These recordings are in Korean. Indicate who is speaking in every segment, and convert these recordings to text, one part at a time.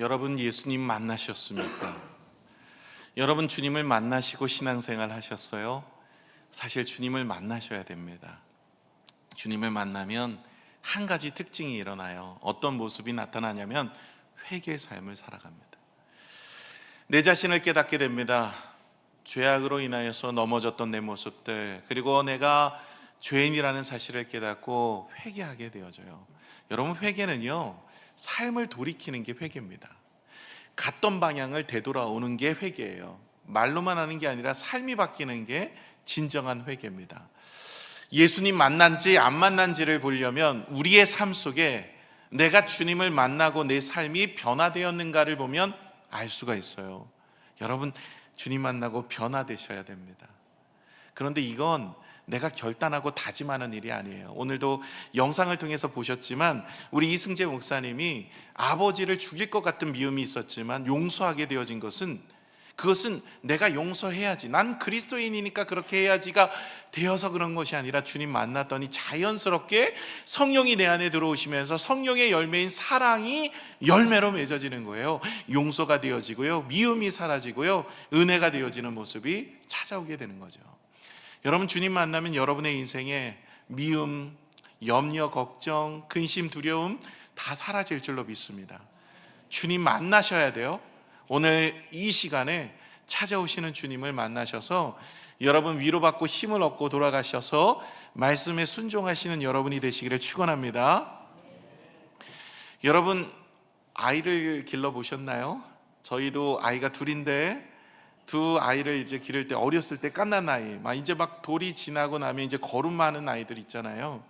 Speaker 1: 여러분 예수님 만나셨습니까? 여러분 주님을 만나시고 신앙생활 하셨어요? 사실 주님을 만나셔야 됩니다. 주님을 만나면 한 가지 특징이 일어나요. 어떤 모습이 나타나냐면 회개의 삶을 살아갑니다. 내 자신을 깨닫게 됩니다. 죄악으로 인하여서 넘어졌던 내 모습들, 그리고 내가 죄인이라는 사실을 깨닫고 회개하게 되어져요. 여러분, 회개는요, 삶을 돌이키는 게 회개입니다. 갔던 방향을 되돌아오는 게 회개예요. 말로만 하는 게 아니라 삶이 바뀌는 게 진정한 회개입니다. 예수님 만난지 안 만난지를 보려면 우리의 삶 속에 내가 주님을 만나고 내 삶이 변화되었는가를 보면 알 수가 있어요. 여러분, 주님 만나고 변화되셔야 됩니다. 그런데 이건 내가 결단하고 다짐하는 일이 아니에요. 오늘도 영상을 통해서 보셨지만 우리 이승재 목사님이 아버지를 죽일 것 같은 미움이 있었지만 용서하게 되어진 것은, 그것은 내가 용서해야지, 난 그리스도인이니까 그렇게 해야지가 되어서 그런 것이 아니라 주님 만났더니 자연스럽게 성령이 내 안에 들어오시면서 성령의 열매인 사랑이 열매로 맺어지는 거예요. 용서가 되어지고요, 미움이 사라지고요, 은혜가 되어지는 모습이 찾아오게 되는 거죠. 여러분, 주님 만나면 여러분의 인생에 미움, 염려, 걱정, 근심, 두려움 다 사라질 줄로 믿습니다. 주님 만나셔야 돼요. 오늘 이 시간에 찾아오시는 주님을 만나셔서 여러분 위로받고 힘을 얻고 돌아가셔서 말씀에 순종하시는 여러분이 되시기를 축원합니다. 여러분, 아이를 길러보셨나요? 저희도 아이가 둘인데 두 아이를 이제 기를 때 어렸을 때 갓난 아이, 이제 막 돌이 지나고 나면 이제 거름하는 아이들 있잖아요.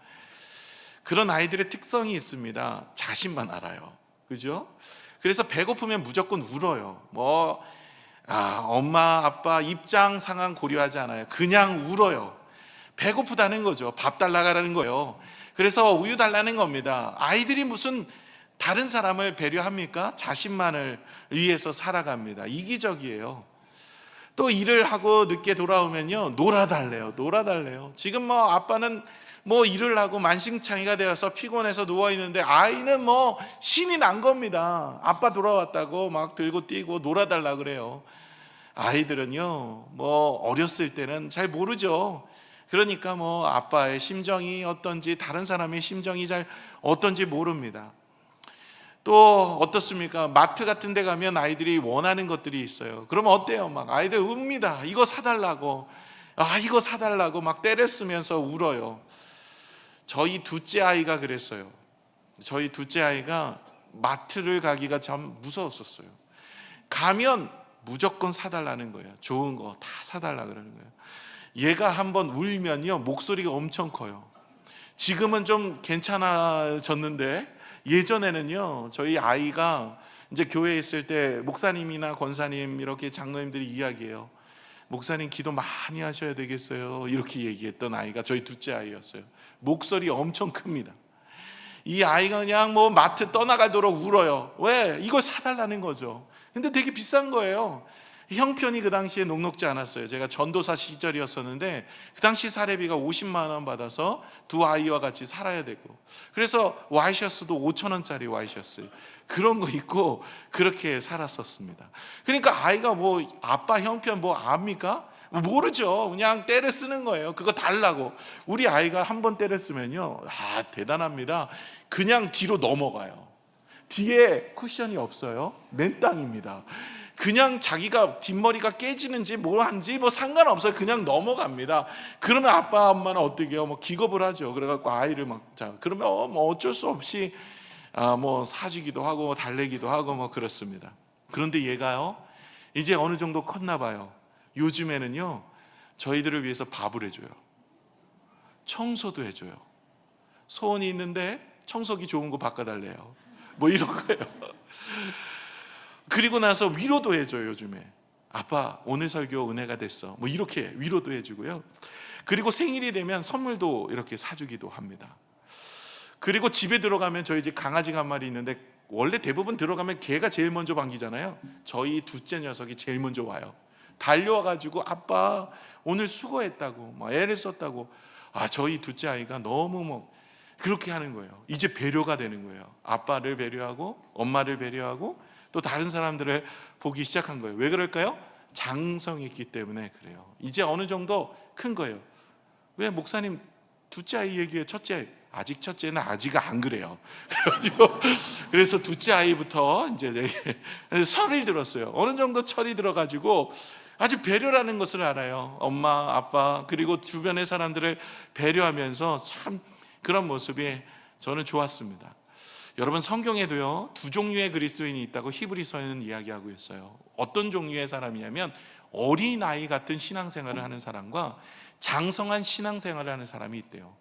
Speaker 1: 그런 아이들의 특성이 있습니다. 자신만 알아요. 그죠? 그래서 배고프면 무조건 울어요. 엄마 아빠 입장 상황 고려하지 않아요. 그냥 울어요. 배고프다는 거죠. 밥 달라가라는 거예요. 그래서 우유 달라는 겁니다. 아이들이 무슨 다른 사람을 배려합니까? 자신만을 위해서 살아갑니다. 이기적이에요. 또 일을 하고 늦게 돌아오면요, 놀아달래요. 지금 아빠는 일을 하고 만신창이가 되어서 피곤해서 누워있는데 아이는 신이 난 겁니다. 아빠 돌아왔다고 막 들고 뛰고 놀아달라 그래요. 아이들은요, 어렸을 때는 잘 모르죠. 그러니까 아빠의 심정이 어떤지, 다른 사람의 심정이 잘 어떤지 모릅니다. 또 어떻습니까? 마트 같은 데 가면 아이들이 원하는 것들이 있어요. 그러면 어때요? 막 아이들 웁니다. 이거 사달라고, 이거 사달라고 막 때를 쓰면서 울어요. 저희 둘째 아이가 그랬어요. 저희 둘째 아이가 마트를 가기가 참 무서웠었어요. 가면 무조건 사달라는 거예요. 좋은 거 다 사달라 그러는 거예요. 얘가 한번 울면요, 목소리가 엄청 커요. 지금은 좀 괜찮아졌는데 예전에는요, 저희 아이가 이제 교회에 있을 때 목사님이나 권사님, 이렇게 장로님들이 이야기해요. 목사님 기도 많이 하셔야 되겠어요, 이렇게 얘기했던 아이가 저희 둘째 아이였어요. 목소리 엄청 큽니다. 이 아이가 그냥 마트 떠나가도록 울어요. 왜? 이걸 사달라는 거죠. 근데 되게 비싼 거예요. 형편이 그 당시에 녹록지 않았어요. 제가 전도사 시절이었었는데 그 당시 사례비가 50만 원 받아서 두 아이와 같이 살아야 되고, 그래서 와이셔츠도 5,000원짜리 와이셔츠 그런 거 입고 그렇게 살았었습니다. 그러니까 아이가 아빠 형편 압니까? 모르죠. 그냥 때를 쓰는 거예요. 그거 달라고. 우리 아이가 한 번 때를 쓰면요, 대단합니다. 그냥 뒤로 넘어가요. 뒤에 쿠션이 없어요. 맨 땅입니다. 그냥 자기가 뒷머리가 깨지는지 한지 상관없어요. 그냥 넘어갑니다. 그러면 아빠 엄마는 어떻게 해요? 기겁을 하죠. 그래갖고 아이를 그러면 어쩔 수 없이 사주기도 하고 달래기도 하고 그렇습니다. 그런데 얘가요, 이제 어느 정도 컸나 봐요. 요즘에는요, 저희들을 위해서 밥을 해줘요. 청소도 해줘요. 소원이 있는데 청소기 좋은 거 바꿔달래요. 이런 거예요. 그리고 나서 위로도 해줘요. 요즘에 아빠 오늘 설교 은혜가 됐어, 이렇게 위로도 해주고요. 그리고 생일이 되면 선물도 이렇게 사주기도 합니다. 그리고 집에 들어가면, 저희 집 강아지가 한 마리 있는데 원래 대부분 들어가면 개가 제일 먼저 반기잖아요. 저희 둘째 녀석이 제일 먼저 와요. 달려와가지고 아빠 오늘 수고했다고, 애를 썼다고. 저희 둘째 아이가 너무 그렇게 하는 거예요. 이제 배려가 되는 거예요. 아빠를 배려하고 엄마를 배려하고 또 다른 사람들을 보기 시작한 거예요. 왜 그럴까요? 장성했기 때문에 그래요. 이제 어느 정도 큰 거예요. 왜 목사님 둘째 아이 얘기해? 첫째 아이. 아직 첫째는 아직 안 그래요. 그래가지고 그래서 둘째 아이부터 이제 철이 들었어요. 어느 정도 철이 들어가지고 아주 배려라는 것을 알아요. 엄마, 아빠 그리고 주변의 사람들을 배려하면서 참 그런 모습이 저는 좋았습니다. 여러분, 성경에도요 두 종류의 그리스도인이 있다고 히브리서에는 이야기하고 있어요. 어떤 종류의 사람이냐면 어린아이 같은 신앙생활을 하는 사람과 장성한 신앙생활을 하는 사람이 있대요.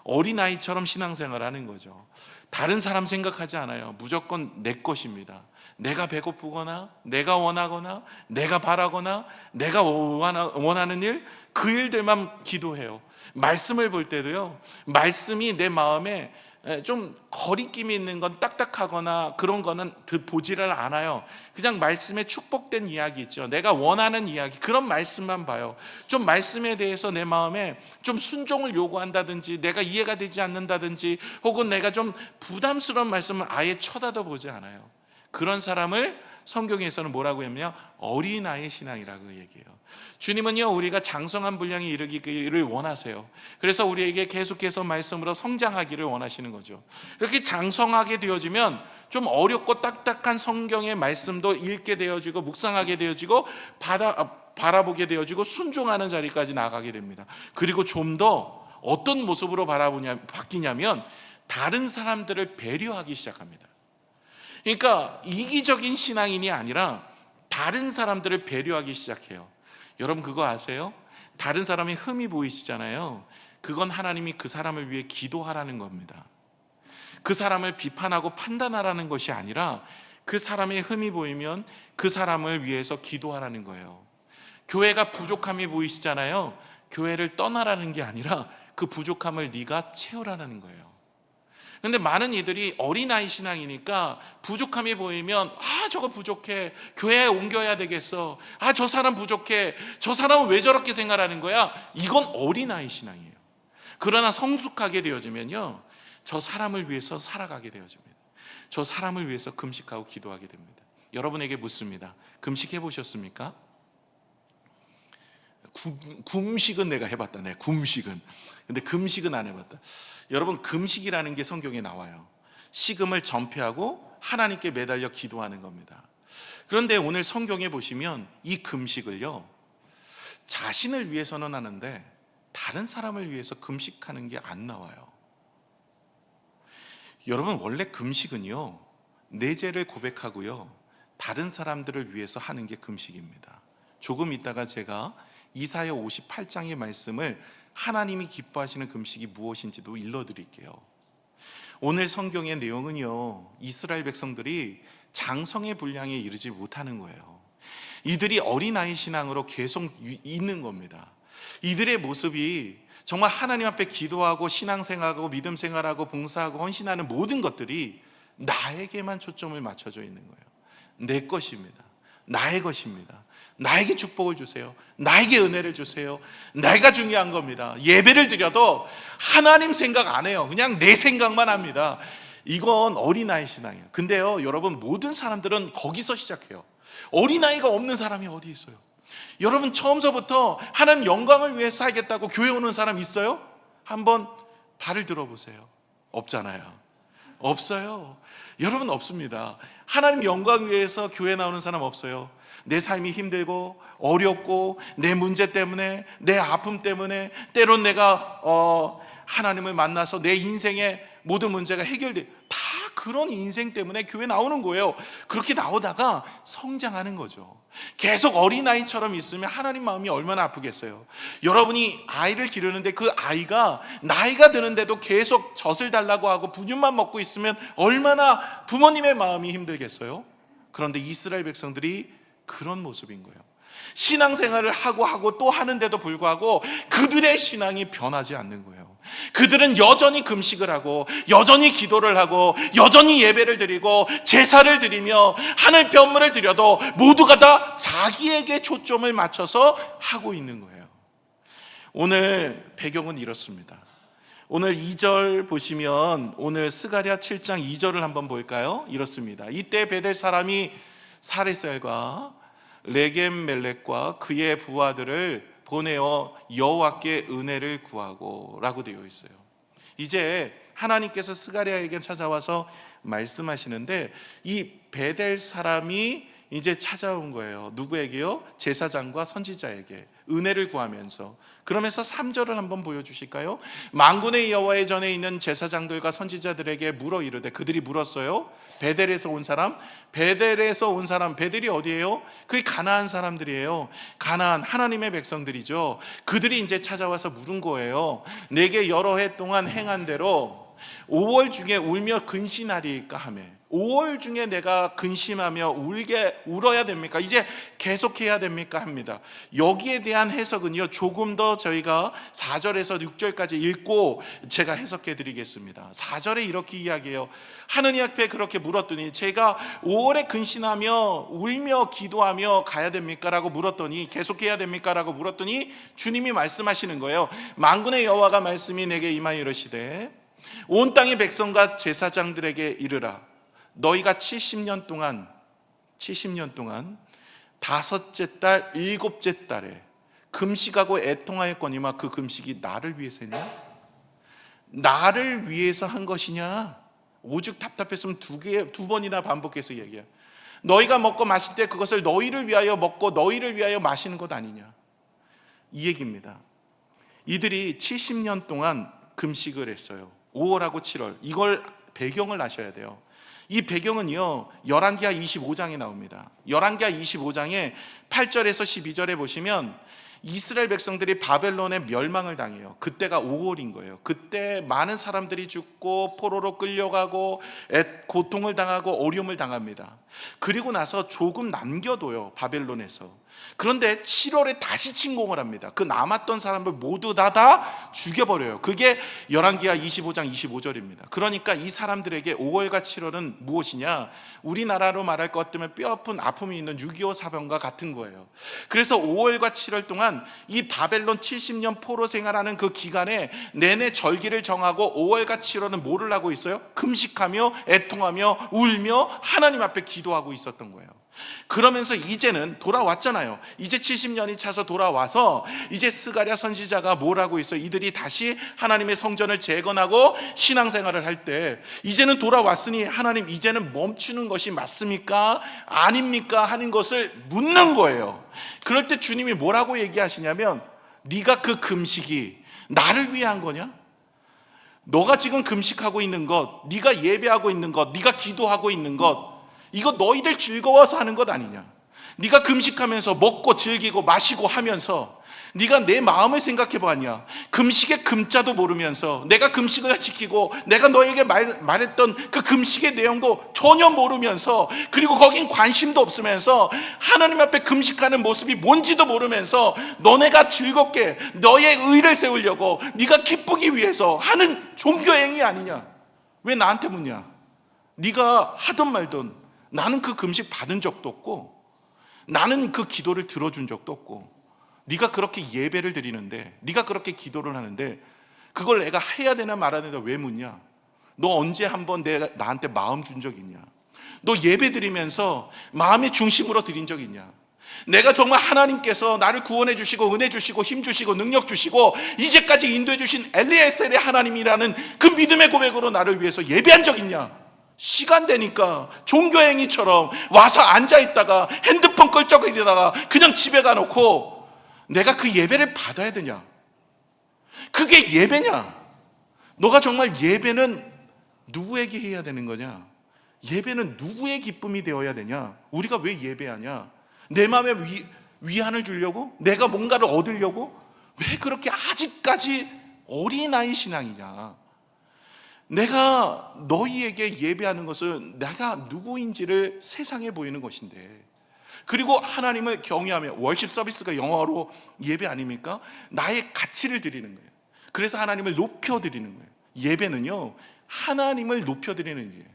Speaker 1: 어린아이처럼 신앙생활을 하는 거죠. 다른 사람 생각하지 않아요. 무조건 내 것입니다. 내가 배고프거나 내가 원하거나 내가 바라거나 내가 원하는 일, 그 일들만 기도해요. 말씀을 볼 때도요, 말씀이 내 마음에 좀 거리낌이 있는 건, 딱딱하거나 그런 거는 보지를 않아요. 그냥 말씀에 축복된 이야기 있죠. 내가 원하는 이야기, 그런 말씀만 봐요. 좀 말씀에 대해서 내 마음에 좀 순종을 요구한다든지 내가 이해가 되지 않는다든지 혹은 내가 좀 부담스러운 말씀을 아예 쳐다도 보지 않아요. 그런 사람을 성경에서는 뭐라고 하냐면 어린아이 신앙이라고 얘기해요. 주님은요 우리가 장성한 분량에 이르기를 원하세요. 그래서 우리에게 계속해서 말씀으로 성장하기를 원하시는 거죠. 이렇게 장성하게 되어지면 좀 어렵고 딱딱한 성경의 말씀도 읽게 되어지고 묵상하게 되어지고 바라보게 되어지고 순종하는 자리까지 나가게 됩니다. 그리고 좀 더 어떤 모습으로 바뀌냐면 다른 사람들을 배려하기 시작합니다. 그러니까 이기적인 신앙인이 아니라 다른 사람들을 배려하기 시작해요. 여러분 그거 아세요? 다른 사람이 흠이 보이시잖아요. 그건 하나님이 그 사람을 위해 기도하라는 겁니다. 그 사람을 비판하고 판단하라는 것이 아니라 그 사람의 흠이 보이면 그 사람을 위해서 기도하라는 거예요. 교회가 부족함이 보이시잖아요. 교회를 떠나라는 게 아니라 그 부족함을 네가 채우라는 거예요. 근데 많은 이들이 어린아이 신앙이니까 부족함이 보이면 저거 부족해, 교회에 옮겨야 되겠어, 저 사람 부족해, 저 사람은 왜 저렇게 생각하는 거야. 이건 어린아이 신앙이에요. 그러나 성숙하게 되어지면요 저 사람을 위해서 살아가게 되어집니다. 저 사람을 위해서 금식하고 기도하게 됩니다. 여러분에게 묻습니다. 금식해 보셨습니까? 굼식은 내가 해봤다. 네, 굼식은. 근데 금식은 안 해봤다. 여러분 금식이라는 게 성경에 나와요. 식음을 전폐하고 하나님께 매달려 기도하는 겁니다. 그런데 오늘 성경에 보시면 이 금식을요 자신을 위해서는 하는데 다른 사람을 위해서 금식하는 게 안 나와요. 여러분 원래 금식은요 내 죄를 고백하고요 다른 사람들을 위해서 하는 게 금식입니다. 조금 있다가 제가 이사야 58장의 말씀을 하나님이 기뻐하시는 금식이 무엇인지도 일러드릴게요. 오늘 성경의 내용은요 이스라엘 백성들이 장성의 분량에 이르지 못하는 거예요. 이들이 어린아이 신앙으로 계속 있는 겁니다. 이들의 모습이 정말 하나님 앞에 기도하고 신앙생활하고 믿음생활하고 봉사하고 헌신하는 모든 것들이 나에게만 초점을 맞춰져 있는 거예요. 내 것입니다. 나의 것입니다. 나에게 축복을 주세요. 나에게 은혜를 주세요. 내가 중요한 겁니다. 예배를 드려도 하나님 생각 안 해요. 그냥 내 생각만 합니다. 이건 어린아이 신앙이에요. 근데요 여러분 모든 사람들은 거기서 시작해요. 어린아이가 없는 사람이 어디 있어요? 여러분 처음서부터 하나님 영광을 위해 살겠다고 교회 오는 사람 있어요? 한번 발을 들어보세요. 없잖아요. 없어요. 여러분 없습니다. 하나님 영광 위해서 교회 나오는 사람 없어요. 내 삶이 힘들고 어렵고 내 문제 때문에 내 아픔 때문에 때론 내가 하나님을 만나서 내 인생의 모든 문제가 해결돼, 다 그런 인생 때문에 교회 나오는 거예요. 그렇게 나오다가 성장하는 거죠. 계속 어린아이처럼 있으면 하나님 마음이 얼마나 아프겠어요. 여러분이 아이를 기르는데 그 아이가 나이가 드는데도 계속 젖을 달라고 하고 분유만 먹고 있으면 얼마나 부모님의 마음이 힘들겠어요. 그런데 이스라엘 백성들이 그런 모습인 거예요. 신앙생활을 하고 또 하는데도 불구하고 그들의 신앙이 변하지 않는 거예요. 그들은 여전히 금식을 하고 여전히 기도를 하고 여전히 예배를 드리고 제사를 드리며 하늘 변물을 드려도 모두가 다 자기에게 초점을 맞춰서 하고 있는 거예요. 오늘 배경은 이렇습니다. 오늘 2절 보시면 오늘 스가랴 7장 2절을 한번 볼까요? 이렇습니다. 이때 베델 사람이 사레셀과 레겜멜렉과 그의 부하들을 보내어 여호와께 은혜를 구하고 라고 되어 있어요. 이제 하나님께서 스가랴에게 찾아와서 말씀하시는데 이 베델 사람이 이제 찾아온 거예요. 누구에게요? 제사장과 선지자에게 은혜를 구하면서. 그러면서 3절을 한번 보여주실까요? 만군의 여호와의 전에 있는 제사장들과 선지자들에게 물어 이르되, 그들이 물었어요. 베델에서 온 사람, 베델에서 온 사람, 베델이 어디예요? 그게 가나안 사람들이에요. 가나안 하나님의 백성들이죠. 그들이 이제 찾아와서 물은 거예요. 내게 여러 해 동안 행한 대로 5월 중에 울며 근신하리까 하며, 5월 중에 내가 근심하며 울어야 됩니까? 이제 계속해야 됩니까? 합니다. 여기에 대한 해석은요, 조금 더 저희가 4절에서 6절까지 읽고 제가 해석해 드리겠습니다. 4절에 이렇게 이야기해요. 하느님 앞에 그렇게 물었더니, 제가 5월에 근신하며 울며 기도하며 가야 됩니까? 라고 물었더니, 계속해야 됩니까? 라고 물었더니 주님이 말씀하시는 거예요. 만군의 여호와가 말씀이 내게 임하여 이르시되, 온 땅의 백성과 제사장들에게 이르라. 너희가 70년 동안 다섯째 달 일곱째 달에 금식하고 애통하였거니와 그 금식이 나를 위해서 했냐? 나를 위해서 한 것이냐? 오죽 답답했으면 두 번이나 반복해서 얘기해. 너희가 먹고 마실 때 그것을 너희를 위하여 먹고 너희를 위하여 마시는 것 아니냐? 이 얘기입니다. 이들이 70년 동안 금식을 했어요. 5월하고 7월. 이걸 배경을 아셔야 돼요. 이 배경은요, 열왕기하 25장에 나옵니다. 열왕기하 25장에 8절에서 12절에 보시면 이스라엘 백성들이 바벨론에 멸망을 당해요. 그때가 5월인 거예요. 그때 많은 사람들이 죽고 포로로 끌려가고 고통을 당하고 어려움을 당합니다. 그리고 나서 조금 남겨둬요, 바벨론에서. 그런데 7월에 다시 침공을 합니다. 그 남았던 사람을 모두 다 죽여버려요. 그게 열왕기하 25장 25절입니다. 그러니까 이 사람들에게 5월과 7월은 무엇이냐? 우리나라로 말할 것 같으면 뼈아픈 아픔이 있는 6.25 사병과 같은 거예요. 그래서 5월과 7월 동안 이 바벨론 70년 포로 생활하는 그 기간에 내내 절기를 정하고 5월과 7월은 뭐를 하고 있어요? 금식하며 애통하며 울며 하나님 앞에 기도하고 있었던 거예요. 그러면서 이제는 돌아왔잖아요. 이제 70년이 차서 돌아와서 이제 스가랴 선지자가 뭘 하고 있어요? 이들이 다시 하나님의 성전을 재건하고 신앙생활을 할 때, 이제는 돌아왔으니 하나님, 이제는 멈추는 것이 맞습니까? 아닙니까? 하는 것을 묻는 거예요. 그럴 때 주님이 뭐라고 얘기하시냐면, 네가 그 금식이 나를 위해 한 거냐? 너가 지금 금식하고 있는 것, 네가 예배하고 있는 것, 네가 기도하고 있는 것, 이거 너희들 즐거워서 하는 것 아니냐? 네가 금식하면서 먹고 즐기고 마시고 하면서 네가 내 마음을 생각해 봤냐? 금식의 금자도 모르면서, 내가 금식을 지키고 내가 너에게 말했던 그 금식의 내용도 전혀 모르면서, 그리고 거긴 관심도 없으면서, 하나님 앞에 금식하는 모습이 뭔지도 모르면서 너네가 즐겁게 너의 의를 세우려고, 네가 기쁘기 위해서 하는 종교행위 아니냐? 왜 나한테 묻냐? 네가 하든 말든 나는 그 금식 받은 적도 없고, 나는 그 기도를 들어준 적도 없고, 네가 그렇게 예배를 드리는데, 네가 그렇게 기도를 하는데 그걸 내가 해야 되나 말아야 되나 왜 묻냐? 너 언제 한번 나한테 마음 준 적 있냐? 너 예배 드리면서 마음의 중심으로 드린 적 있냐? 내가 정말 하나님께서 나를 구원해 주시고 은혜 주시고 힘 주시고 능력 주시고 이제까지 인도해 주신 엘리에셀의 하나님이라는 그 믿음의 고백으로 나를 위해서 예배한 적 있냐? 시간 되니까 종교행위처럼 와서 앉아있다가 핸드폰 끌적거리다가 그냥 집에 가놓고 내가 그 예배를 받아야 되냐? 그게 예배냐? 너가 정말 예배는 누구에게 해야 되는 거냐? 예배는 누구의 기쁨이 되어야 되냐? 우리가 왜 예배하냐? 내 마음에 위안을 주려고? 내가 뭔가를 얻으려고? 왜 그렇게 아직까지 어린아이 신앙이냐? 내가 너희에게 예배하는 것은 내가 누구인지를 세상에 보이는 것인데, 그리고 하나님을 경외하며, 월십 서비스가 영어로 예배 아닙니까? 나의 가치를 드리는 거예요. 그래서 하나님을 높여드리는 거예요. 예배는요, 하나님을 높여드리는 거예요.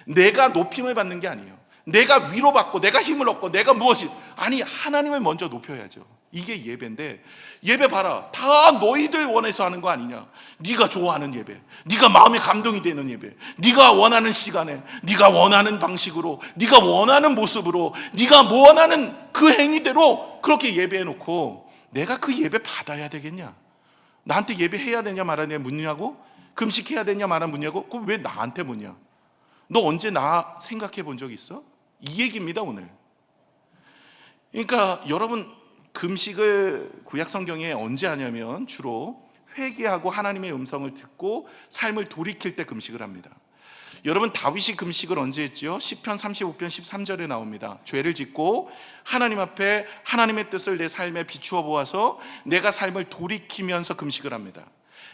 Speaker 1: 내가 높임을 받는 게 아니에요. 내가 위로받고 내가 힘을 얻고 내가 무엇이, 아니, 하나님을 먼저 높여야죠. 이게 예배인데, 예배 봐라, 다 너희들 원해서 하는 거 아니냐. 네가 좋아하는 예배, 네가 마음에 감동이 되는 예배, 네가 원하는 시간에, 네가 원하는 방식으로, 네가 원하는 모습으로, 네가 원하는 그 행위대로 그렇게 예배해놓고 내가 그 예배 받아야 되겠냐? 나한테 예배해야 되냐 말아야 묻냐고? 금식해야 되냐 말아 묻냐고? 그럼 왜 나한테 묻냐? 너 언제 나 생각해 본 적 있어? 이 얘기입니다 오늘. 그러니까 여러분, 금식을 구약 성경에 언제 하냐면 주로 회개하고 하나님의 음성을 듣고 삶을 돌이킬 때 금식을 합니다. 여러분, 다윗이 금식을 언제 했지요? 시편 35편 13절에 나옵니다. 죄를 짓고 하나님 앞에 하나님의 뜻을 내 삶에 비추어 보아서 내가 삶을 돌이키면서 금식을 합니다.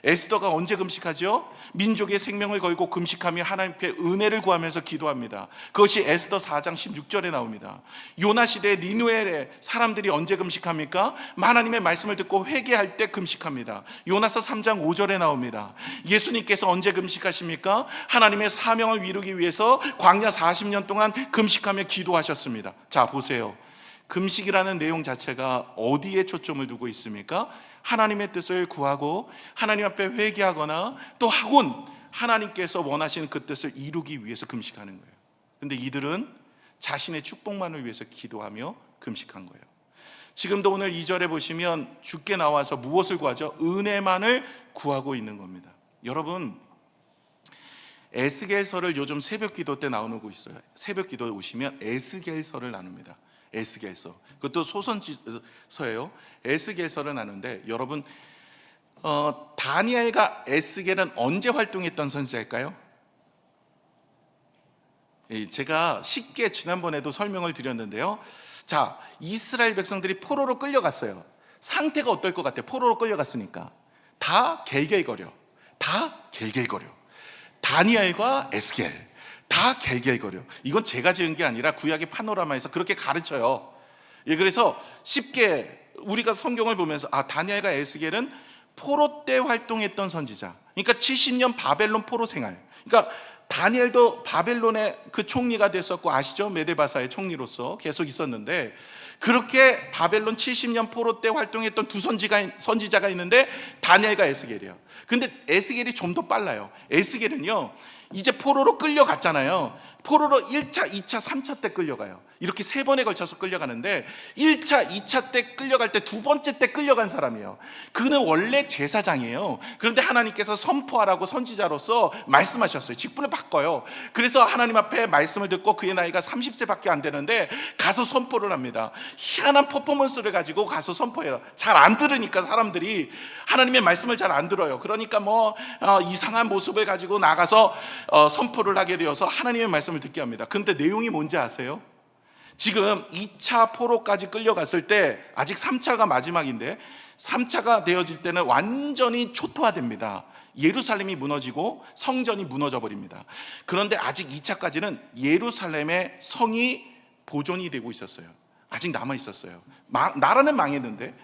Speaker 1: 에스더가 언제 금식하죠? 민족의 생명을 걸고 금식하며 하나님께 은혜를 구하면서 기도합니다. 그것이 에스더 4장 16절에 나옵니다. 요나 시대 니느웨의 사람들이 언제 금식합니까? 하나님의 말씀을 듣고 회개할 때 금식합니다. 요나서 3장 5절에 나옵니다. 예수님께서 언제 금식하십니까? 하나님의 사명을 이루기 위해서 광야 40년 동안 금식하며 기도하셨습니다. 자, 보세요. 금식이라는 내용 자체가 어디에 초점을 두고 있습니까? 하나님의 뜻을 구하고 하나님 앞에 회개하거나 또 하군 하나님께서 원하시는 그 뜻을 이루기 위해서 금식하는 거예요. 근데 이들은 자신의 축복만을 위해서 기도하며 금식한 거예요. 지금도 오늘 2절에 보시면 주께 나와서 무엇을 구하죠? 은혜만을 구하고 있는 겁니다. 여러분, 에스겔서를 요즘 새벽 기도 때 나오고 있어요. 새벽 기도에 오시면 에스겔서를 나눕니다. 에스겔서, 그것도 소선지서예요. 에스겔서를 나누는데 여러분, 다니엘과 에스겔은 언제 활동했던 선지자일까요? 제가 쉽게 지난번에도 설명을 드렸는데요. 자, 이스라엘 백성들이 포로로 끌려갔어요. 상태가 어떨 것 같아요? 포로로 끌려갔으니까 다 갤갤거려. 다니엘과 에스겔 다 갤갤거려. 이건 제가 지은 게 아니라 구약의 파노라마에서 그렇게 가르쳐요. 그래서 쉽게 우리가 성경을 보면서 다니엘과 에스겔은 포로 때 활동했던 선지자. 그러니까 70년 바벨론 포로 생활. 그러니까 다니엘도 바벨론의 그 총리가 됐었고, 아시죠? 메데바사의 총리로서 계속 있었는데, 그렇게 바벨론 70년 포로 때 활동했던 두 선지자가 있는데 다니엘과 에스겔이에요. 근데 에스겔이 좀 더 빨라요. 에스겔은요, 이제 포로로 끌려갔잖아요. 포로로 1차, 2차, 3차 때 끌려가요. 이렇게 3번에 걸쳐서 끌려가는데 1차, 2차 때 끌려갈 때 두 번째 때 끌려간 사람이에요. 그는 원래 제사장이에요. 그런데 하나님께서 선포하라고 선지자로서 말씀하셨어요. 직분을 바꿔요. 그래서 하나님 앞에 말씀을 듣고 그의 나이가 30세밖에 안 되는데 가서 선포를 합니다. 희한한 퍼포먼스를 가지고 가서 선포해요. 잘 안 들으니까 사람들이 하나님의 말씀을 잘 안 들어요. 그러니까 이상한 모습을 가지고 나가서 선포를 하게 되어서 하나님의 말씀을 듣게 합니다. 근데 내용이 뭔지 아세요? 지금 2차 포로까지 끌려갔을 때 아직 3차가 마지막인데 3차가 되어질 때는 완전히 초토화됩니다. 예루살렘이 무너지고 성전이 무너져 버립니다. 그런데 아직 2차까지는 예루살렘의 성이 보존이 되고 있었어요. 아직 남아 있었어요. 나라는 망했는데.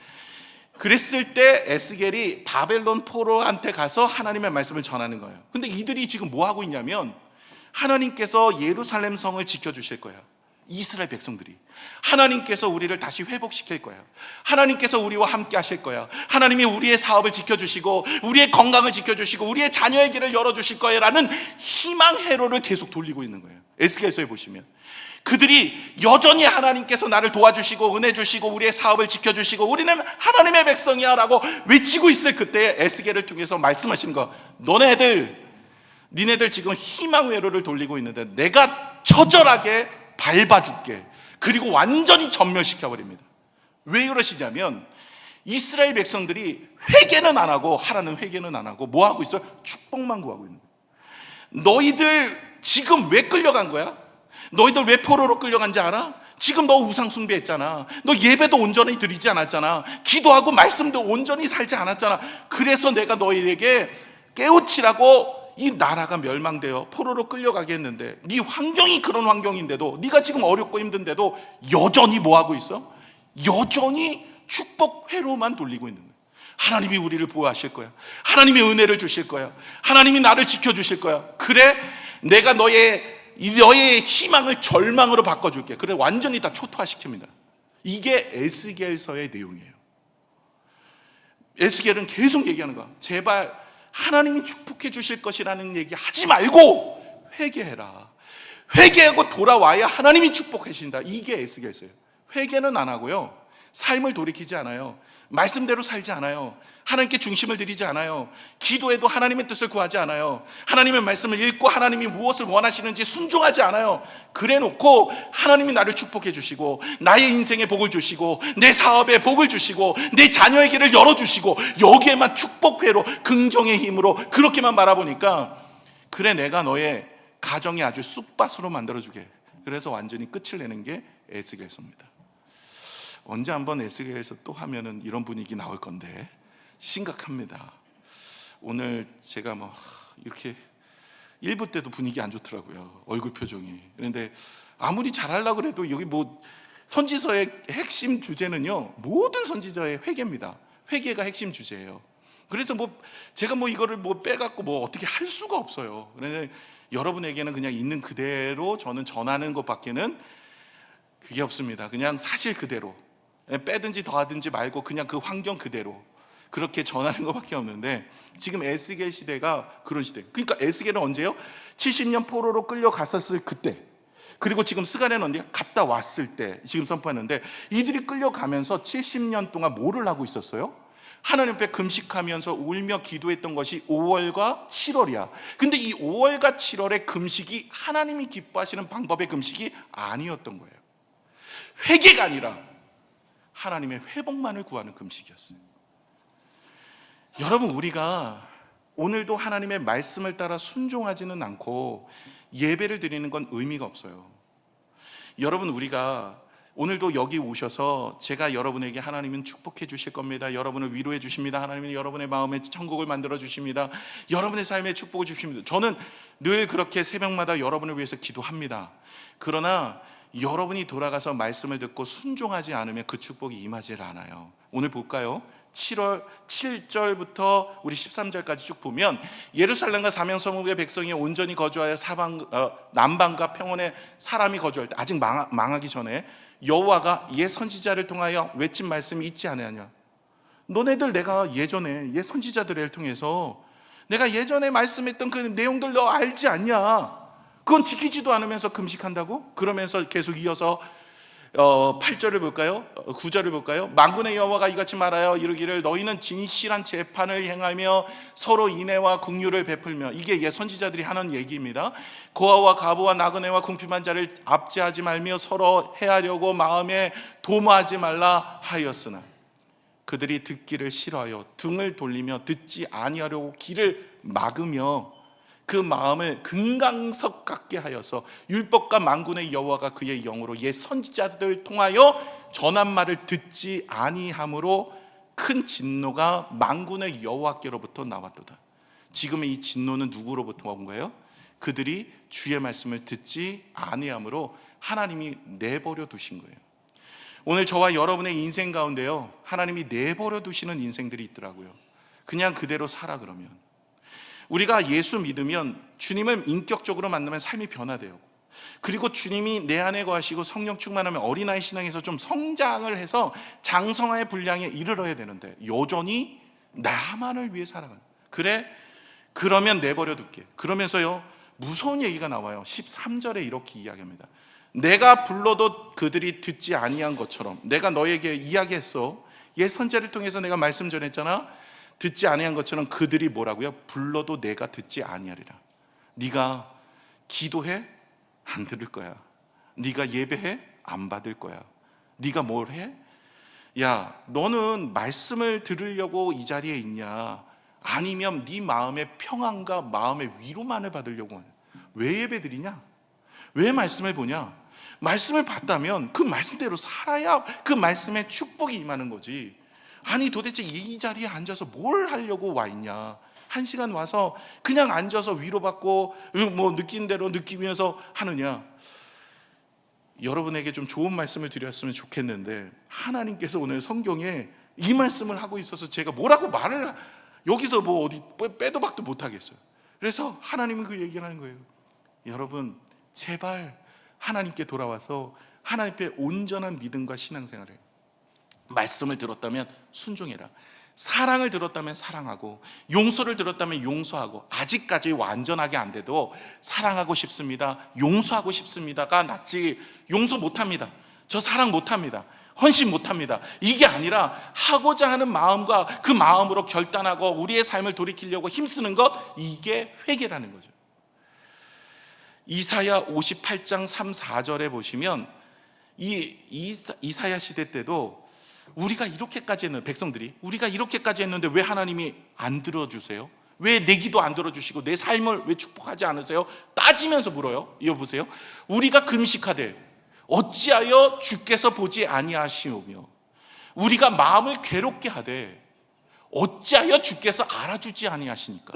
Speaker 1: 그랬을 때 에스겔이 바벨론 포로한테 가서 하나님의 말씀을 전하는 거예요. 근데 이들이 지금 뭐 하고 있냐면, 하나님께서 예루살렘 성을 지켜주실 거예요. 이스라엘 백성들이 하나님께서 우리를 다시 회복시킬 거예요. 하나님께서 우리와 함께 하실 거예요. 하나님이 우리의 사업을 지켜주시고 우리의 건강을 지켜주시고 우리의 자녀의 길을 열어주실 거예요 라는 희망 회로를 계속 돌리고 있는 거예요. 에스겔서에 보시면 그들이 여전히 하나님께서 나를 도와주시고 은혜 주시고 우리의 사업을 지켜주시고 우리는 하나님의 백성이야 라고 외치고 있을 그때 에스겔을 통해서 말씀하시는 거, 니네들 지금 희망 회로를 돌리고 있는데 내가 처절하게 밟아줄게. 그리고 완전히 전멸시켜버립니다. 왜 그러시냐면 이스라엘 백성들이 회개는 안 하고, 하라는 회개는 안 하고 뭐 하고 있어요? 축복만 구하고 있는 거예요. 너희들 지금 왜 끌려간 거야? 너희들 왜 포로로 끌려간지 알아? 지금 너 우상 숭배했잖아. 너 예배도 온전히 드리지 않았잖아. 기도하고 말씀도 온전히 살지 않았잖아. 그래서 내가 너희에게 깨우치라고 이 나라가 멸망되어 포로로 끌려가게 했는데, 네 환경이 그런 환경인데도, 네가 지금 어렵고 힘든데도 여전히 뭐 하고 있어? 여전히 축복 회로만 돌리고 있는 거야. 하나님이 우리를 보호하실 거야. 하나님이 은혜를 주실 거야. 하나님이 나를 지켜주실 거야. 그래, 내가 너의 희망을 절망으로 바꿔줄게. 그래, 완전히 다 초토화시킵니다. 이게 에스겔서의 내용이에요. 에스겔은 계속 얘기하는 거야. 제발 하나님이 축복해 주실 것이라는 얘기 하지 말고 회개해라. 회개하고 돌아와야 하나님이 축복하신다. 이게 에스겔서예요. 회개는 안 하고요, 삶을 돌이키지 않아요. 말씀대로 살지 않아요. 하나님께 중심을 드리지 않아요. 기도해도 하나님의 뜻을 구하지 않아요. 하나님의 말씀을 읽고 하나님이 무엇을 원하시는지 순종하지 않아요. 그래 놓고 하나님이 나를 축복해 주시고 나의 인생에 복을 주시고 내 사업에 복을 주시고 내 자녀의 길을 열어주시고 여기에만 축복회로 긍정의 힘으로 그렇게만 바라보니까, 그래 내가 너의 가정이 아주 쑥밭으로 만들어주게. 그래서 완전히 끝을 내는 게 에스겔서입니다. 언제 한번 에스겔에서 또 하면은 이런 분위기 나올 건데 심각합니다. 오늘 제가 이렇게 1부 때도 분위기 안 좋더라고요, 얼굴 표정이. 그런데 아무리 잘하려고 해도 여기 선지서의 핵심 주제는요, 모든 선지자의 회개입니다. 회개가 핵심 주제예요. 그래서 제가 이거를 빼갖고 어떻게 할 수가 없어요. 그래서 여러분에게는 그냥 있는 그대로 저는 전하는 것밖에는 그게 없습니다. 그냥 사실 그대로, 빼든지 더하든지 말고 그냥 그 환경 그대로 그렇게 전하는 것밖에 없는데, 지금 에스겔 시대가 그런 시대. 그러니까 에스겔은 언제요? 70년 포로로 끌려갔었을 그때, 그리고 지금 스가랴는 언제? 갔다 왔을 때 지금 선포하는데, 이들이 끌려가면서 70년 동안 뭐를 하고 있었어요? 하나님 앞에 금식하면서 울며 기도했던 것이 5월과 7월이야. 근데 이 5월과 7월의 금식이 하나님이 기뻐하시는 방법의 금식이 아니었던 거예요. 회개가 아니라 하나님의 회복만을 구하는 금식이었어요. 여러분, 우리가 오늘도 하나님의 말씀을 따라 순종하지는 않고 예배를 드리는 건 의미가 없어요. 여러분, 우리가 오늘도 여기 오셔서 제가 여러분에게 하나님은 축복해 주실 겁니다, 여러분을 위로해 주십니다, 하나님은 여러분의 마음에 천국을 만들어 주십니다, 여러분의 삶에 축복을 주십니다, 저는 늘 그렇게 새벽마다 여러분을 위해서 기도합니다. 그러나 여러분이 돌아가서 말씀을 듣고 순종하지 않으면 그 축복이 임하지 않아요. 오늘 볼까요? 7절부터 우리 13절까지 쭉 보면, 예루살렘과 사명성읍의 백성이 온전히 거주하여 남방과 평원에 사람이 거주할 때, 아직 망하기 전에 여호와가 옛 선지자를 통하여 외친 말씀이 있지 않느냐. 너네들 내가 예전에 옛 선지자들을 통해서 내가 예전에 말씀했던 그 내용들 너 알지 않냐? 그건 지키지도 않으면서 금식한다고? 그러면서 계속 이어서 8절을 볼까요? 9절을 볼까요? 만군의 여호와가 이같이 말하여 이르기를 너희는 진실한 재판을 행하며 서로 인애와 긍휼을 베풀며, 이게 옛 선지자들이 하는 얘기입니다. 고아와 과부와 나그네와 궁핍한 자를 압제하지 말며 서로 해하려고 마음에 도모하지 말라 하였으나 그들이 듣기를 싫어하여 등을 돌리며 듣지 아니하려고 귀를 막으며 그 마음을 금강석 같게 하여서 율법과 만군의 여호와가 그의 영으로 옛 선지자들을 통하여 전한 말을 듣지 아니함으로 큰 진노가 만군의 여호와께로부터 나왔도다. 지금의 이 진노는 누구로부터 온 거예요? 그들이 주의 말씀을 듣지 아니함으로 하나님이 내버려 두신 거예요. 오늘 저와 여러분의 인생 가운데요, 하나님이 내버려 두시는 인생들이 있더라고요. 그냥 그대로 살아. 그러면 우리가 예수 믿으면 주님을 인격적으로 만나면 삶이 변화돼요. 그리고 주님이 내 안에 거하시고 성령 충만하면 어린아이 신앙에서 좀 성장을 해서 장성화의 분량에 이르러야 되는데 여전히 나만을 위해 살아가는. 그래? 그러면 내버려 둘게. 그러면서요, 무서운 얘기가 나와요. 13절에 이렇게 이야기합니다. 내가 불러도 그들이 듣지 아니한 것처럼 내가 너에게 이야기했어. 옛 선지자를 통해서 내가 말씀 전했잖아. 듣지 아니한 것처럼 그들이 뭐라고요? 불러도 내가 듣지 아니하리라. 네가 기도해? 안 들을 거야. 네가 예배해? 안 받을 거야. 네가 뭘 해? 야, 너는 말씀을 들으려고 이 자리에 있냐? 아니면 네 마음의 평안과 마음의 위로만을 받으려고 하냐? 왜 예배 드리냐? 왜 말씀을 보냐? 말씀을 받다면 그 말씀대로 살아야 그 말씀에 축복이 임하는 거지. 아니 도대체 이 자리에 앉아서 뭘 하려고 와 있냐? 1시간 와서 그냥 앉아서 위로받고 느낀 대로 느끼면서 하느냐? 여러분에게 좀 좋은 말씀을 드렸으면 좋겠는데, 하나님께서 오늘 성경에 이 말씀을 하고 있어서 제가 뭐라고 말을 여기서 어디 빼도 박도 못하겠어요. 그래서 하나님은 그 얘기를 하는 거예요. 여러분, 제발 하나님께 돌아와서 하나님께 온전한 믿음과 신앙생활을 해요. 말씀을 들었다면 순종해라. 사랑을 들었다면 사랑하고, 용서를 들었다면 용서하고, 아직까지 완전하게 안 돼도 사랑하고 싶습니다, 용서하고 싶습니다가 낫지, 용서 못합니다, 저 사랑 못합니다, 헌신 못합니다, 이게 아니라 하고자 하는 마음과 그 마음으로 결단하고 우리의 삶을 돌이키려고 힘쓰는 것, 이게 회개라는 거죠. 이사야 58장 3, 4절에 보시면 이사야 시대 때도 우리가 이렇게까지 했는데, 백성들이 우리가 이렇게까지 했는데 왜 하나님이 안 들어주세요? 왜 내 기도 안 들어주시고 내 삶을 왜 축복하지 않으세요? 따지면서 물어요. 이거 보세요. 우리가 금식하되 어찌하여 주께서 보지 아니하시오며, 우리가 마음을 괴롭게 하되 어찌하여 주께서 알아주지 아니하시니까.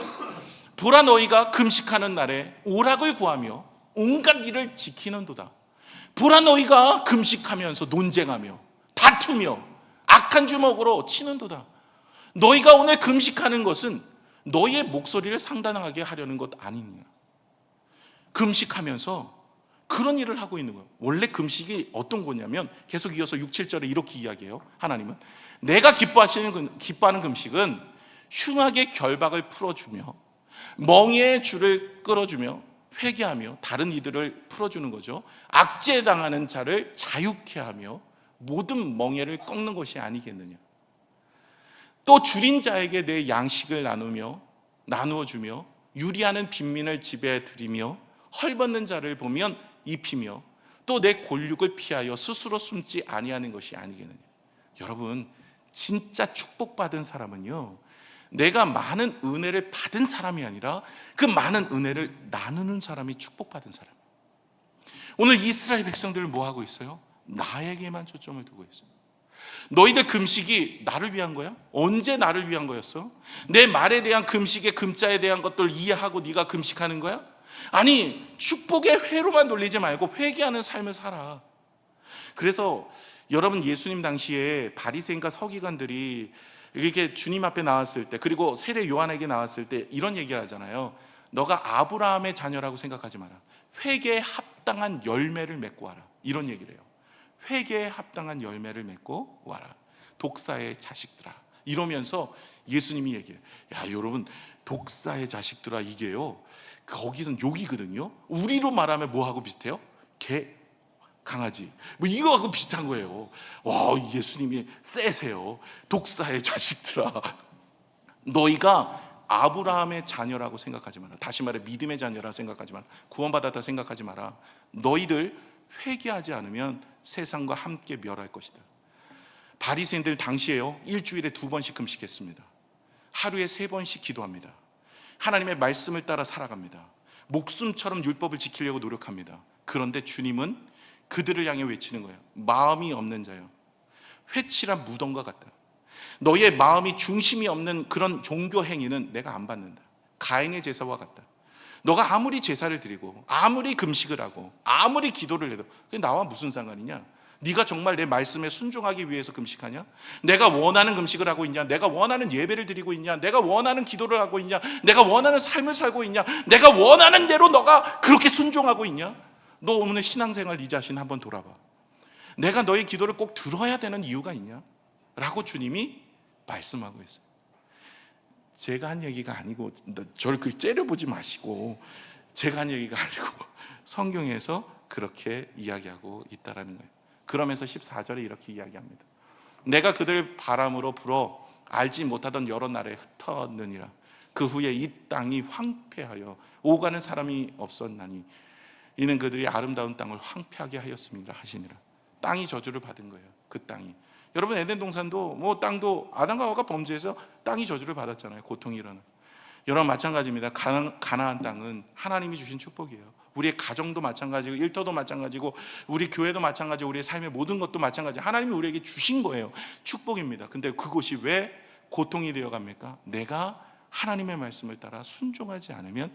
Speaker 1: 보라, 너희가 금식하는 날에 오락을 구하며 온갖 일을 지키는도다. 보라, 너희가 금식하면서 논쟁하며 다투며 악한 주먹으로 치는도다. 너희가 오늘 금식하는 것은 너희의 목소리를 상단하게 하려는 것 아니냐. 금식하면서 그런 일을 하고 있는 거예요. 원래 금식이 어떤 거냐면, 계속 이어서 6, 7절에 이렇게 이야기해요. 하나님은 내가 기뻐하는 금식은 흉악의 결박을 풀어주며 멍에의 줄을 끌어주며 회개하며 다른 이들을 풀어주는 거죠. 악죄 당하는 자를 자유케 하며 모든 멍에를 꺾는 것이 아니겠느냐. 또 줄인 자에게 내 양식을 나누어 주며 유리하는 빈민을 집에 들이며 헐벗는 자를 보면 입히며 또 내 골육을 피하여 스스로 숨지 아니하는 것이 아니겠느냐. 여러분, 진짜 축복받은 사람은요, 내가 많은 은혜를 받은 사람이 아니라 그 많은 은혜를 나누는 사람이 축복받은 사람. 오늘 이스라엘 백성들은 뭐 하고 있어요? 나에게만 초점을 두고 있어요. 너희들 금식이 나를 위한 거야? 언제 나를 위한 거였어? 내 말에 대한 금식의 금자에 대한 것들 이해하고 네가 금식하는 거야? 아니, 축복의 회로만 돌리지 말고 회개하는 삶을 살아. 그래서 여러분, 예수님 당시에 바리새인과 서기관들이 이렇게 주님 앞에 나왔을 때, 그리고 세례 요한에게 나왔을 때 이런 얘기를 하잖아요. 너가 아브라함의 자녀라고 생각하지 마라. 회개에 합당한 열매를 맺고 와라. 이런 얘기를 해요. 회개에 합당한 열매를 맺고 와라, 독사의 자식들아. 이러면서 예수님이 얘기해요. 야, 여러분, 독사의 자식들아, 이게요, 거기선 욕이거든요. 우리로 말하면 뭐하고 비슷해요? 개, 강아지, 뭐 이거하고 비슷한 거예요. 와, 예수님이 세세요. 독사의 자식들아, 너희가 아브라함의 자녀라고 생각하지 마라. 다시 말해, 믿음의 자녀라고 생각하지 마라. 구원받았다 생각하지 마라. 너희들 회개하지 않으면 세상과 함께 멸할 것이다. 바리새인들 당시에요, 일주일에 2번씩 금식했습니다. 하루에 3번씩 기도합니다. 하나님의 말씀을 따라 살아갑니다. 목숨처럼 율법을 지키려고 노력합니다. 그런데 주님은 그들을 향해 외치는 거예요. 마음이 없는 자요, 회칠한 무덤과 같다. 너의 마음이 중심이 없는 그런 종교 행위는 내가 안 받는다. 가인의 제사와 같다. 너가 아무리 제사를 드리고 아무리 금식을 하고 아무리 기도를 해도 그게 나와 무슨 상관이냐? 네가 정말 내 말씀에 순종하기 위해서 금식하냐? 내가 원하는 금식을 하고 있냐? 내가 원하는 예배를 드리고 있냐? 내가 원하는 기도를 하고 있냐? 내가 원하는 삶을 살고 있냐? 내가 원하는 대로 너가 그렇게 순종하고 있냐? 너 오늘 신앙생활 네 자신 한번 돌아봐. 내가 너의 기도를 꼭 들어야 되는 이유가 있냐? 라고 주님이 말씀하고 있어요. 제가 한 얘기가 아니고, 저를 그렇게 째려보지 마시고, 제가 한 얘기가 아니고 성경에서 그렇게 이야기하고 있다라는 거예요. 그러면서 14절에 이렇게 이야기합니다. 내가 그들 바람으로 불어 알지 못하던 여러 나라에 흩었느니라. 그 후에 이 땅이 황폐하여 오가는 사람이 없었나니 이는 그들이 아름다운 땅을 황폐하게 하였습니다 하시니라. 땅이 저주를 받은 거예요. 그 땅이. 여러분, 에덴 동산도 뭐 땅도 아담과 하와가 범죄해서 땅이 저주를 받았잖아요. 고통이 일어나. 여러분, 마찬가지입니다. 가나안 땅은 하나님이 주신 축복이에요. 우리의 가정도 마찬가지고, 일터도 마찬가지고, 우리 교회도 마찬가지고, 우리의 삶의 모든 것도 마찬가지. 하나님이 우리에게 주신 거예요. 축복입니다. 근데 그것이 왜 고통이 되어 갑니까? 내가 하나님의 말씀을 따라 순종하지 않으면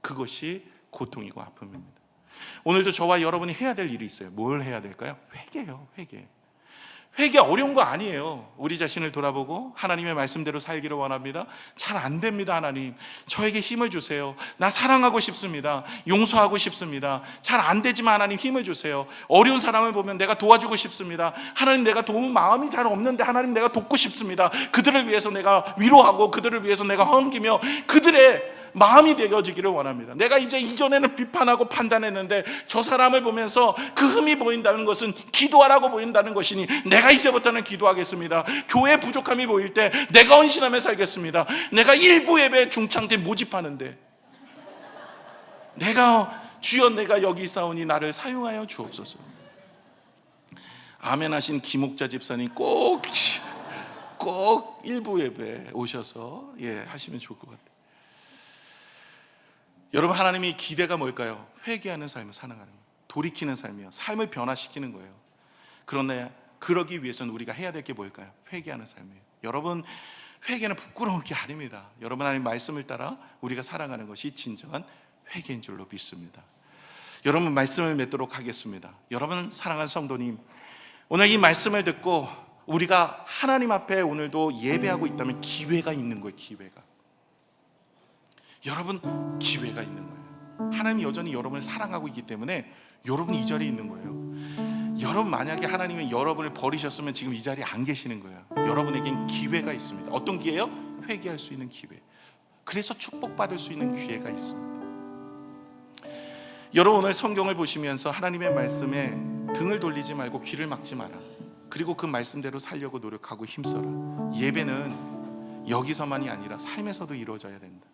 Speaker 1: 그것이 고통이고 아픔입니다. 오늘도 저와 여러분이 해야 될 일이 있어요. 뭘 해야 될까요? 회개요. 회개. 회개 어려운 거 아니에요. 우리 자신을 돌아보고 하나님의 말씀대로 살기를 원합니다. 잘 안 됩니다. 하나님, 저에게 힘을 주세요. 나 사랑하고 싶습니다. 용서하고 싶습니다. 잘 안 되지만 하나님 힘을 주세요. 어려운 사람을 보면 내가 도와주고 싶습니다. 하나님, 내가 도울 마음이 잘 없는데 하나님, 내가 돕고 싶습니다. 그들을 위해서 내가 위로하고 그들을 위해서 내가 섬기며 그들의 마음이 되어지기를 원합니다. 내가 이제 이전에는 비판하고 판단했는데 저 사람을 보면서 그 흠이 보인다는 것은 기도하라고 보인다는 것이니 내가 이제부터는 기도하겠습니다. 교회 부족함이 보일 때 내가 헌신하며 살겠습니다. 내가 일부 예배 중창 때 모집하는데 주여 내가 여기 있사오니 나를 사용하여 주옵소서. 아멘 하신 김옥자 집사님 꼭 일부 예배 오셔서 하시면 좋을 것 같아요. 여러분, 하나님이 기대가 뭘까요? 회개하는 삶을 살아가는 거예요. 돌이키는 삶이요, 삶을 변화시키는 거예요. 그런데 그러기 위해서는 우리가 해야 될 게 뭘까요? 회개하는 삶이에요. 여러분, 회개는 부끄러운 게 아닙니다. 여러분, 하나님 말씀을 따라 우리가 살아가는 것이 진정한 회개인 줄로 믿습니다. 여러분, 말씀을 맺도록 하겠습니다. 여러분, 사랑하는 성도님, 오늘 이 말씀을 듣고 우리가 하나님 앞에 오늘도 예배하고 있다면 기회가 있는 거예요. 여러분, 기회가 있는 거예요. 하나님이 여전히 여러분을 사랑하고 있기 때문에 여러분이 이 자리에 있는 거예요. 여러분, 만약에 하나님이 여러분을 버리셨으면 지금 이 자리에 안 계시는 거예요. 여러분에겐 기회가 있습니다. 어떤 기회요? 회개할 수 있는 기회. 그래서 축복받을 수 있는 기회가 있습니다. 여러분, 오늘 성경을 보시면서 하나님의 말씀에 등을 돌리지 말고 귀를 막지 마라. 그리고 그 말씀대로 살려고 노력하고 힘써라. 예배는 여기서만이 아니라 삶에서도 이루어져야 된다.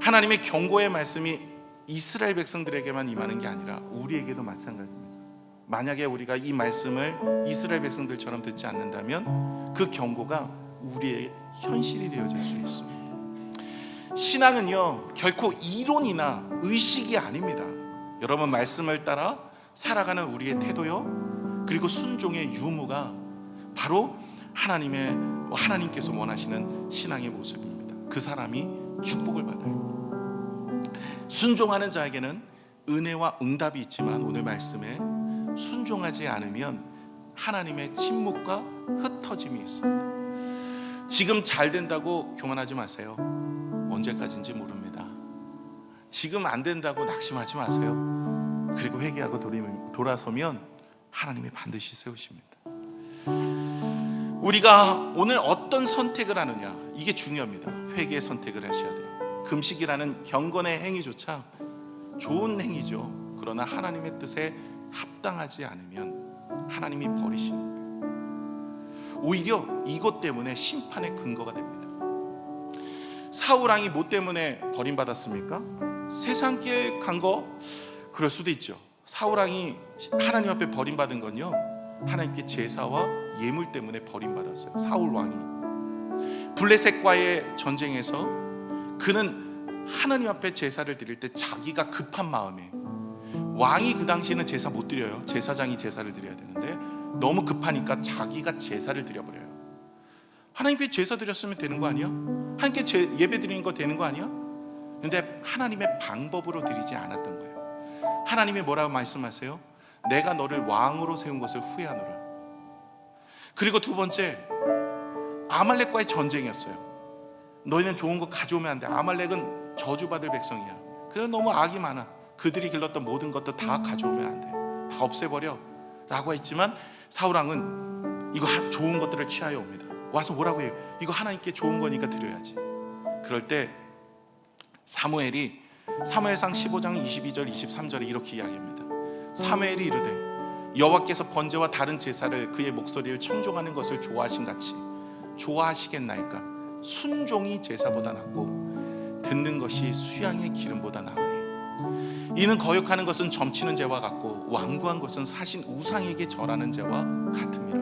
Speaker 1: 하나님의 경고의 말씀이 이스라엘 백성들에게만 임하는 게 아니라 우리에게도 마찬가지입니다. 만약에 우리가 이 말씀을 이스라엘 백성들처럼 듣지 않는다면 그 경고가 우리의 현실이 되어질 수 있습니다. 신앙은요, 결코 이론이나 의식이 아닙니다. 여러분, 말씀을 따라 살아가는 우리의 태도요, 그리고 순종의 유무가 바로 하나님께서 원하시는 신앙의 모습입니다. 그 사람이 축복을 받아요. 순종하는 자에게는 은혜와 응답이 있지만 오늘 말씀에 순종하지 않으면 하나님의 침묵과 흩어짐이 있습니다. 지금 잘 된다고 교만하지 마세요. 언제까지인지 모릅니다. 지금 안 된다고 낙심하지 마세요. 그리고 회개하고 돌아서면 하나님이 반드시 세우십니다. 우리가 오늘 어떤 선택을 하느냐, 이게 중요합니다. 회개의 선택을 하셔야 돼요. 금식이라는 경건의 행위조차 좋은 행위죠. 그러나 하나님의 뜻에 합당하지 않으면 하나님이 버리시는 거예요. 오히려 이것 때문에 심판의 근거가 됩니다. 사울왕이 뭐 때문에 버림받았습니까? 세상길 간 거 그럴 수도 있죠. 사울왕이 하나님 앞에 버림받은 건요, 하나님께 제사와 예물 때문에 버림받았어요. 사울왕이 블레셋과의 전쟁에서 그는 하나님 앞에 제사를 드릴 때 자기가 급한 마음에, 왕이 그 당시에는 제사 못 드려요. 제사장이 제사를 드려야 되는데 너무 급하니까 자기가 제사를 드려버려요. 하나님께 제사 드렸으면 되는 거 아니야? 하나님께 예배 드리는 거 되는 거 아니야? 근데 하나님의 방법으로 드리지 않았던 거예요. 하나님이 뭐라고 말씀하세요? 내가 너를 왕으로 세운 것을 후회하노라. 그리고 두 번째, 아말렉과의 전쟁이었어요. 너희는 좋은 거 가져오면 안 돼. 아말렉은 저주받을 백성이야. 그래, 너무 악이 많아. 그들이 길렀던 모든 것도 다 가져오면 안 돼. 다 없애버려 라고 했지만 사울왕은 이거 좋은 것들을 취하여 옵니다. 와서 뭐라고 해요? 이거 하나님께 좋은 거니까 드려야지. 그럴 때 사무엘이 사무엘상 15장 22절 23절에 이렇게 이야기합니다. 사무엘이 이르되 여호와께서 번제와 다른 제사를 그의 목소리를 청종하는 것을 좋아하신 같이 좋아하시겠나이까? 순종이 제사보다 낫고 듣는 것이 수양의 기름보다 나으니 이는 거역하는 것은 점치는 죄와 같고 완고한 것은 사신 우상에게 절하는 죄와 같음이라.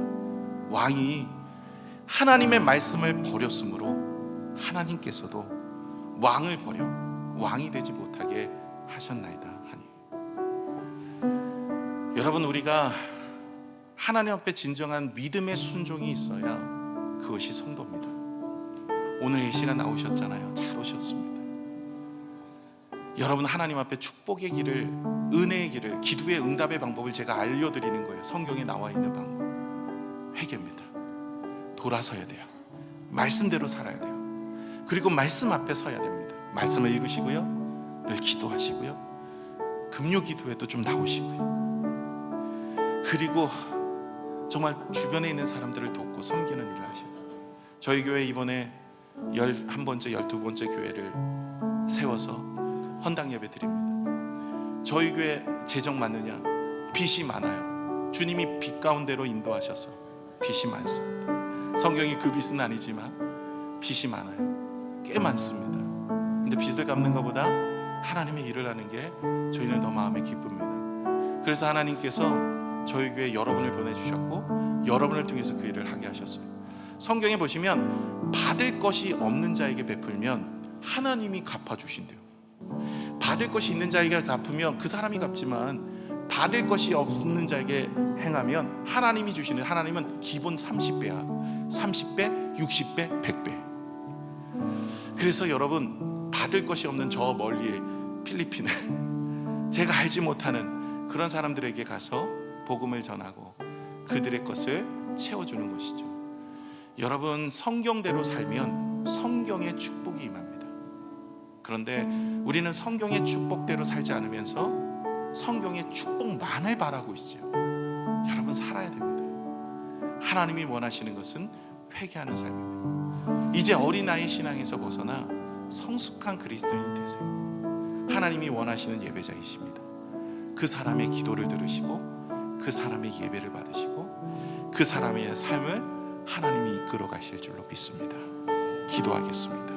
Speaker 1: 왕이 하나님의 말씀을 버렸으므로 하나님께서도 왕을 버려 왕이 되지 못하게 하셨나이다 하니. 여러분, 우리가 하나님 앞에 진정한 믿음의 순종이 있어야 그것이 성도입니다. 오늘 이 시간 나오셨잖아요. 잘 오셨습니다. 여러분, 하나님 앞에 축복의 길을, 은혜의 길을, 기도의 응답의 방법을 제가 알려드리는 거예요. 성경에 나와 있는 방법. 회개입니다. 돌아서야 돼요. 말씀대로 살아야 돼요. 그리고 말씀 앞에 서야 됩니다. 말씀을 읽으시고요, 늘 기도하시고요, 금요 기도에도 좀 나오시고요, 그리고 정말 주변에 있는 사람들을 돕고 섬기는 일을 하셔요. 저희 교회 이번에 11번째, 12번째 교회를 세워서 헌당 예배 드립니다. 저희 교회 재정 많느냐? 빚이 많아요. 주님이 빚 가운데로 인도하셔서 빚이 많습니다. 성경이 그 빚은 아니지만 빚이 많아요. 꽤 많습니다. 근데 빚을 갚는 것보다 하나님의 일을 하는 게 저희는 더 마음에 기쁩니다. 그래서 하나님께서 저희 교회에 여러분을 보내주셨고 여러분을 통해서 그 일을 하게 하셨어요. 성경에 보시면 받을 것이 없는 자에게 베풀면 하나님이 갚아주신대요. 받을 것이 있는 자에게 갚으면 그 사람이 갚지만 받을 것이 없는 자에게 행하면 하나님이 주시는, 하나님은 기본 30배야. 30배, 60배, 100배. 그래서 여러분, 받을 것이 없는 저 멀리 필리핀에 제가 알지 못하는 그런 사람들에게 가서 복음을 전하고 그들의 것을 채워주는 것이죠. 여러분, 성경대로 살면 성경의 축복이 임합니다. 그런데 우리는 성경의 축복대로 살지 않으면서 성경의 축복만을 바라고 있어요. 여러분, 살아야 됩니다. 하나님이 원하시는 것은 회개하는 삶입니다. 이제 어린아이 신앙에서 벗어나 성숙한 그리스도인 되세요. 하나님이 원하시는 예배자이십니다. 그 사람의 기도를 들으시고 그 사람의 예배를 받으시고 그 사람의 삶을 하나님이 이끌어 가실 줄로 믿습니다. 기도하겠습니다.